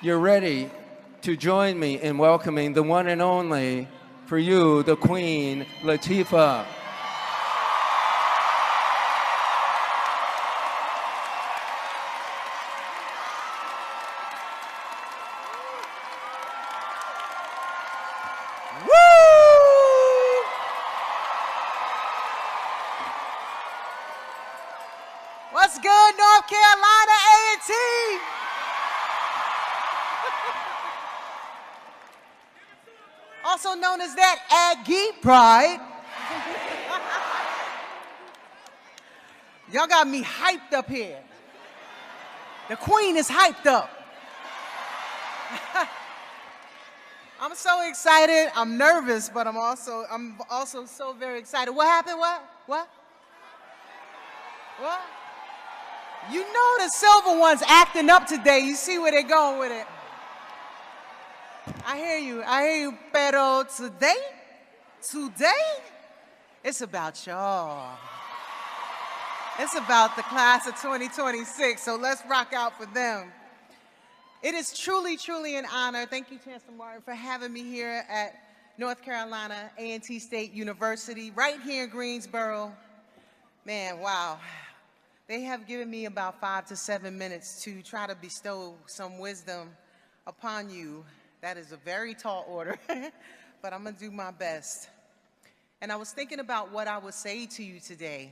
you're ready to join me in welcoming the one and only, for you, the Queen, Latifah. What's good, North Carolina A&T? Also known as that Aggie Pride. Y'all got me hyped up here. The Queen is hyped up. I'm so excited. I'm nervous, but I'm also so very excited. What happened? What? You know the silver one's acting up today. You see where they're going with it. I hear you, pero today, it's about y'all. It's about the class of 2026, so let's rock out for them. It is truly, truly an honor. Thank you, Chancellor Martin, for having me here at North Carolina A&T State University, right here in Greensboro. Man, wow. They have given me about 5 to 7 minutes to try to bestow some wisdom upon you. That is a very tall order, but I'm gonna do my best. And I was thinking about what I would say to you today,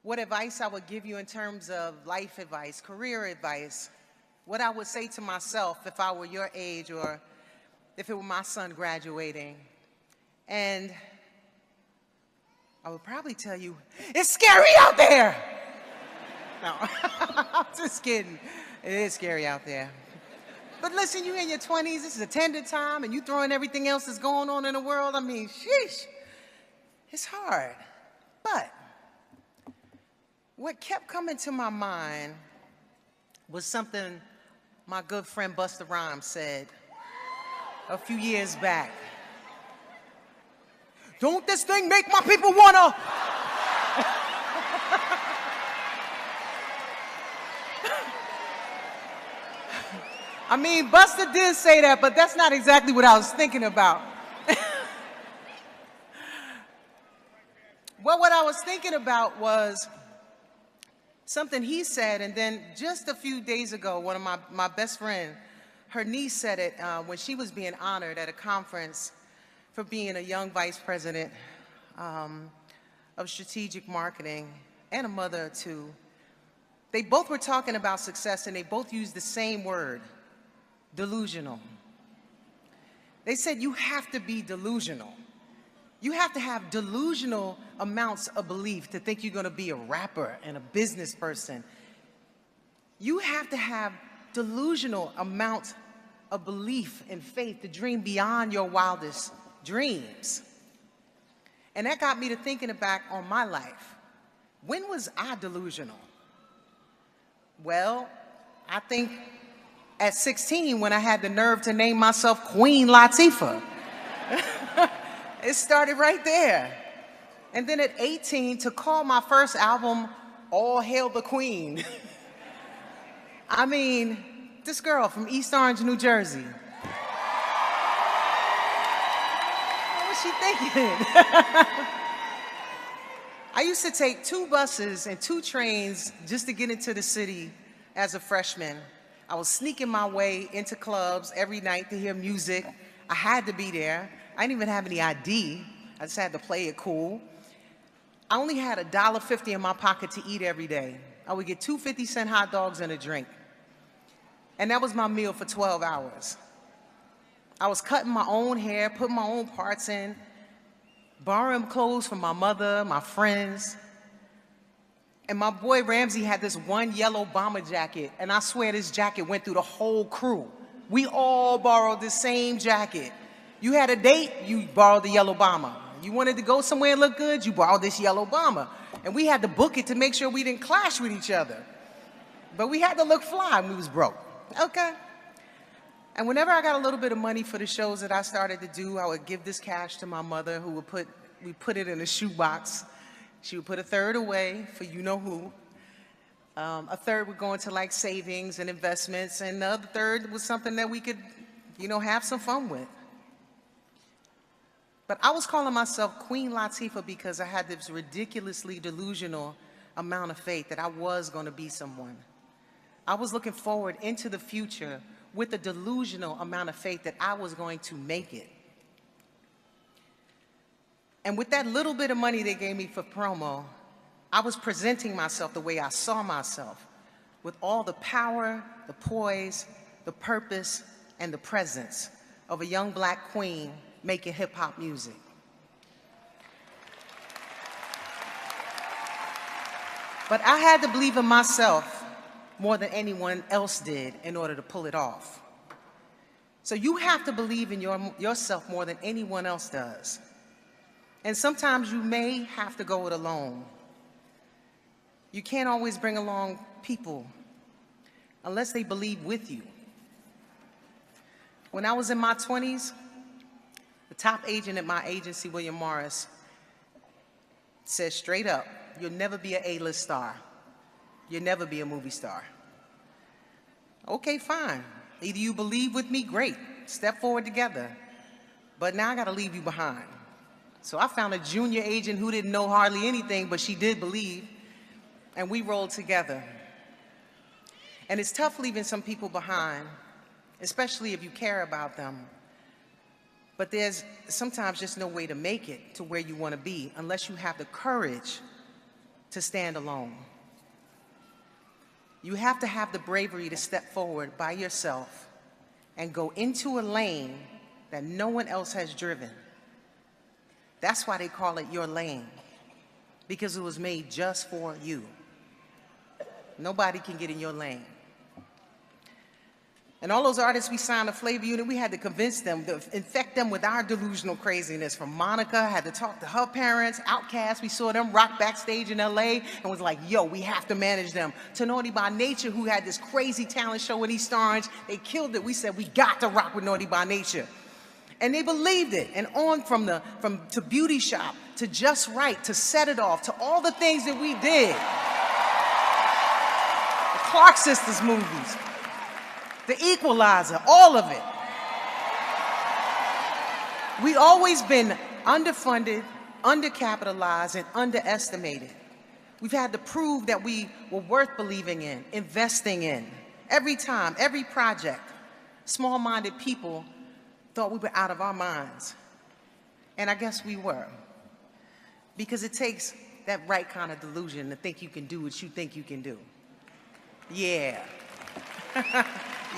what advice I would give you in terms of life advice, career advice, what I would say to myself if I were your age or if it were my son graduating. And I would probably tell you, it's scary out there. No, I'm just kidding. It is scary out there. But listen, you're in your 20s, this is a tender time, and you throwing everything else that's going on in the world. I mean, sheesh, it's hard. But what kept coming to my mind was something my good friend Busta Rhymes said a few years back. Don't this thing make my people wanna? I mean, Busta did say that, but that's not exactly what I was thinking about. Well, what I was thinking about was something he said, and then just a few days ago, one of my best friend, her niece said it when she was being honored at a conference for being a young vice president of strategic marketing and a mother of two. They both were talking about success and they both used the same word, delusional. They said you have to be delusional. You have to have delusional amounts of belief to think you're gonna be a rapper and a business person. You have to have delusional amounts of belief and faith to dream beyond your wildest dreams. And that got me to thinking back on my life. When was I delusional? Well, I think at 16 when I had the nerve to name myself Queen Latifah. It started right there. And then at 18 to call my first album All Hail the Queen. I mean, this girl from East Orange, New Jersey. She thinking? I used to take 2 buses and 2 trains just to get into the city as a freshman. I was sneaking my way into clubs every night to hear music. I had to be there. I didn't even have any ID. I just had to play it cool. I only had $1.50 in my pocket to eat every day. I would get 2 50-cent hot dogs and a drink. And that was my meal for 12 hours. I was cutting my own hair, putting my own parts in, borrowing clothes from my mother, my friends. And my boy Ramsey had this one yellow bomber jacket, and I swear this jacket went through the whole crew. We all borrowed the same jacket. You had a date, you borrowed the yellow bomber. You wanted to go somewhere and look good, you borrowed this yellow bomber. And we had to book it to make sure we didn't clash with each other. But we had to look fly when we was broke, okay? And whenever I got a little bit of money for the shows that I started to do, I would give this cash to my mother, who would put it in a shoebox. She would put a third away for you know who. A third would go into like savings and investments, and the other third was something that we could, have some fun with. But I was calling myself Queen Latifah because I had this ridiculously delusional amount of faith that I was going to be someone. I was looking forward into the future with a delusional amount of faith that I was going to make it. And with that little bit of money they gave me for promo, I was presenting myself the way I saw myself, with all the power, the poise, the purpose, and the presence of a young black queen making hip-hop music. But I had to believe in myself more than anyone else did in order to pull it off. So you have to believe in yourself more than anyone else does. And sometimes you may have to go it alone. You can't always bring along people unless they believe with you. When I was in my 20s, the top agent at my agency, William Morris, said straight up, "You'll never be an A-list star. You'll never be a movie star." Okay, fine. Either you believe with me, great. Step forward together. But now I gotta leave you behind. So I found a junior agent who didn't know hardly anything, but she did believe, and we rolled together. And it's tough leaving some people behind, especially if you care about them. But there's sometimes just no way to make it to where you want to be unless you have the courage to stand alone. You have to have the bravery to step forward by yourself and go into a lane that no one else has driven. That's why they call it your lane, because it was made just for you. Nobody can get in your lane. And all those artists we signed to Flavor Unit, we had to convince them, to infect them with our delusional craziness. From Monica, had to talk to her parents. Outkast, we saw them rock backstage in LA and was like, yo, we have to manage them. To Naughty by Nature, who had this crazy talent show in East Orange, they killed it. We said, we got to rock with Naughty by Nature. And they believed it. And on to Beauty Shop, to Just Right, to Set It Off, to all the things that we did. The Clark Sisters movies. The Equalizer, all of it. We've always been underfunded, undercapitalized, and underestimated. We've had to prove that we were worth believing in, investing in. Every time, every project, small-minded people thought we were out of our minds. And I guess we were. Because it takes that right kind of delusion to think you can do what you think you can do. Yeah.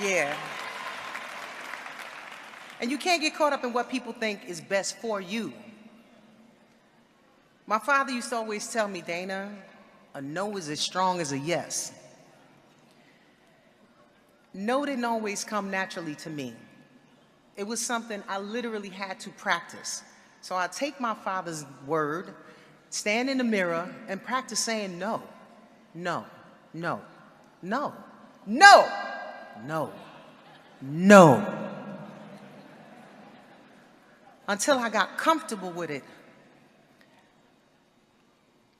Yeah. And you can't get caught up in what people think is best for you. My father used to always tell me, Dana, a no is as strong as a yes. No didn't always come naturally to me. It was something I literally had to practice. So I take my father's word, stand in the mirror, and practice saying no, no, no, no, no. No, no. Until I got comfortable with it.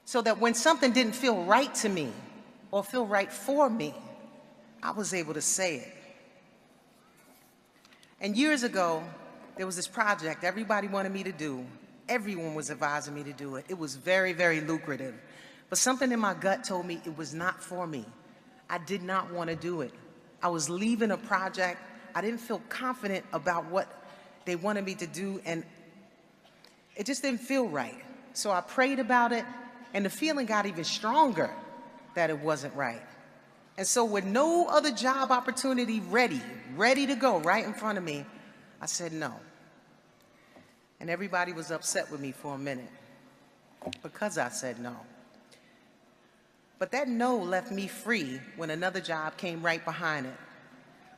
So that when something didn't feel right to me or feel right for me, I was able to say it. And years ago, there was this project everybody wanted me to do. Everyone was advising me to do it. It was very, very lucrative. But something in my gut told me it was not for me. I did not want to do it. I was leaving a project. I didn't feel confident about what they wanted me to do, and it just didn't feel right. So I prayed about it, and the feeling got even stronger that it wasn't right. And so with no other job opportunity ready to go right in front of me, I said no. And everybody was upset with me for a minute because I said no. But that no left me free when another job came right behind it,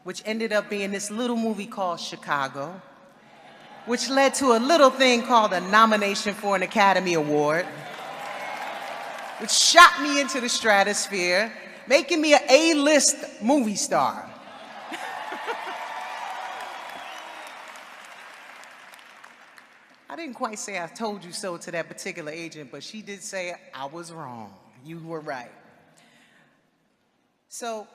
which ended up being this little movie called Chicago, which led to a little thing called a nomination for an Academy Award, which shot me into the stratosphere, making me an A-list movie star. I didn't quite say I told you so to that particular agent, but she did say I was wrong. You were right. So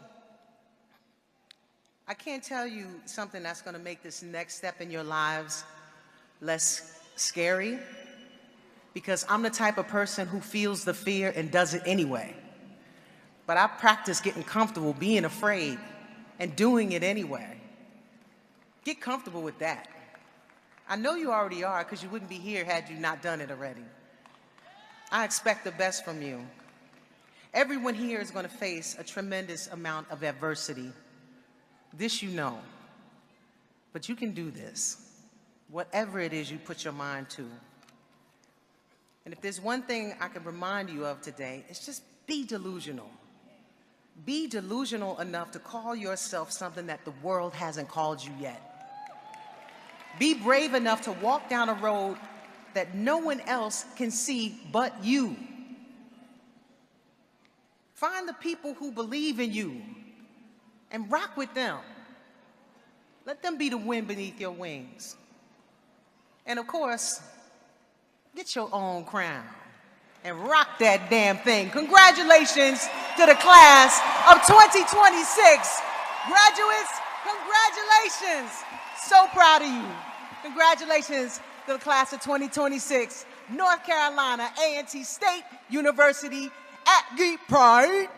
I can't tell you something that's going to make this next step in your lives less scary, because I'm the type of person who feels the fear and does it anyway. But I practice getting comfortable being afraid and doing it anyway. Get comfortable with that. I know you already are, because you wouldn't be here had you not done it already. I expect the best from you. Everyone here is going to face a tremendous amount of adversity. This you know. But you can do this, whatever it is you put your mind to. And if there's one thing I can remind you of today, it's just be delusional. Be delusional enough to call yourself something that the world hasn't called you yet. Be brave enough to walk down a road that no one else can see but you. Find the people who believe in you and rock with them. Let them be the wind beneath your wings. And of course, get your own crown and rock that damn thing. Congratulations to the class of 2026. Graduates, congratulations. So proud of you. Congratulations to the class of 2026, North Carolina A&T State University at Geek Pride.